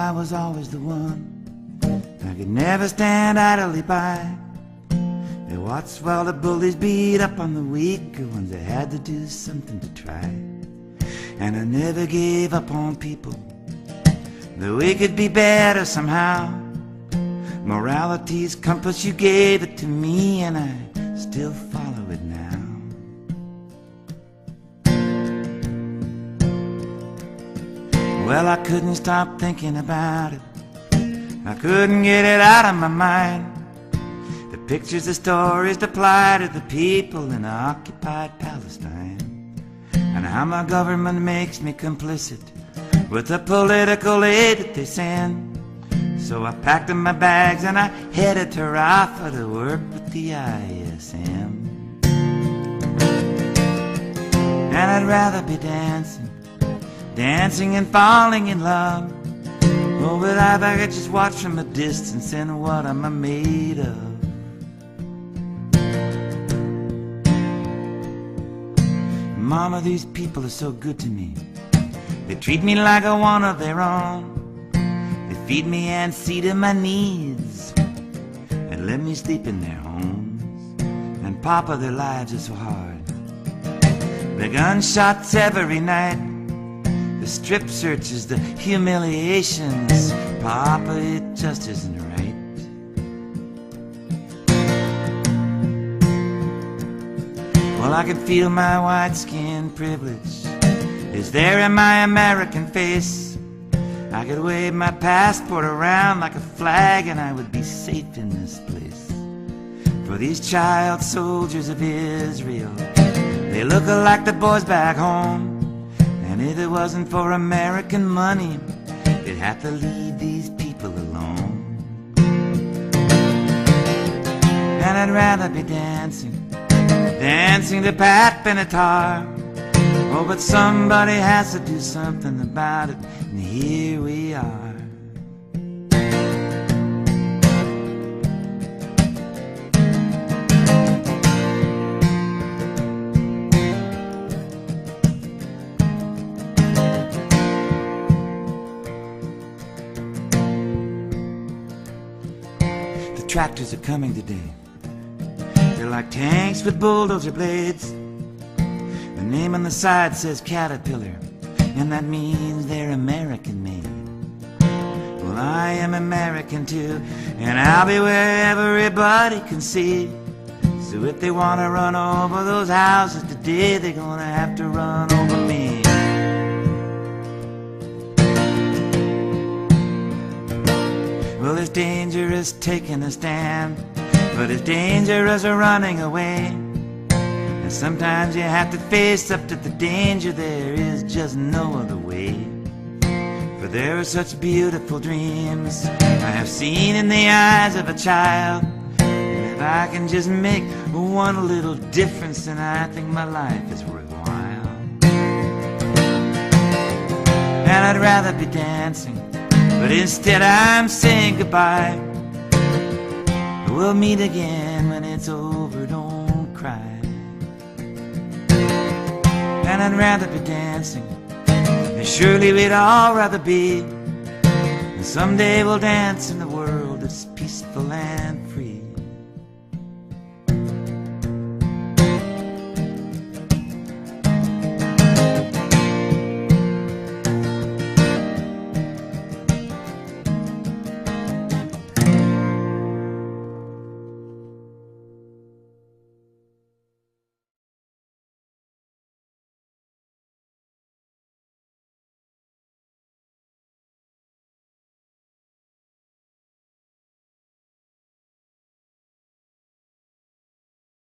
I was always the one. I could never stand idly by. They watched while the bullies beat up on the weaker ones. They had to do something to try. And I never gave up on people, that we could be better somehow. Morality's compass, you gave it to me, and I still follow it now. Well, I couldn't stop thinking about it. I couldn't get it out of my mind. The pictures, the stories, the plight of the people in occupied Palestine, and how my government makes me complicit with the political aid that they send. So I packed up my bags and I headed to Rafa to work with the ISM. And I'd rather be dancing, dancing and falling in love. Oh, but if I could just watch from a distance, and what am I made of? Mama, these people are so good to me. They treat me like a one of their own. They feed me and see to my needs, and let me sleep in their homes. And Papa, their lives are so hard. The gunshots every night, the strip searches, the humiliations. Papa, it just isn't right. Well, I can feel my white skin privilege is there in my American face. I could wave my passport around like a flag, and I would be safe in this place. For these child soldiers of Israel, they look like the boys back home. And if it wasn't for American money, they'd have to leave these people alone. And I'd rather be dancing, dancing to Pat Benatar. Oh, but somebody has to do something about it, and here we are. The tractors are coming today. They're like tanks with bulldozer blades. The name on the side says Caterpillar, and that means they're American made. Well, I am American too, and I'll be where everybody can see. So if they want to run over those houses today, they're gonna have to run over me. Well, it's dangerous taking a stand, but it's dangerous running away. And sometimes you have to face up to the danger. There is just no other way. For there are such beautiful dreams I have seen in the eyes of a child. And if I can just make one little difference, then I think my life is worthwhile. And I'd rather be dancing, but instead I'm saying goodbye. We'll meet again when it's over, don't cry. And I'd rather be dancing, and surely we'd all rather be. And someday we'll dance in the world that's peaceful and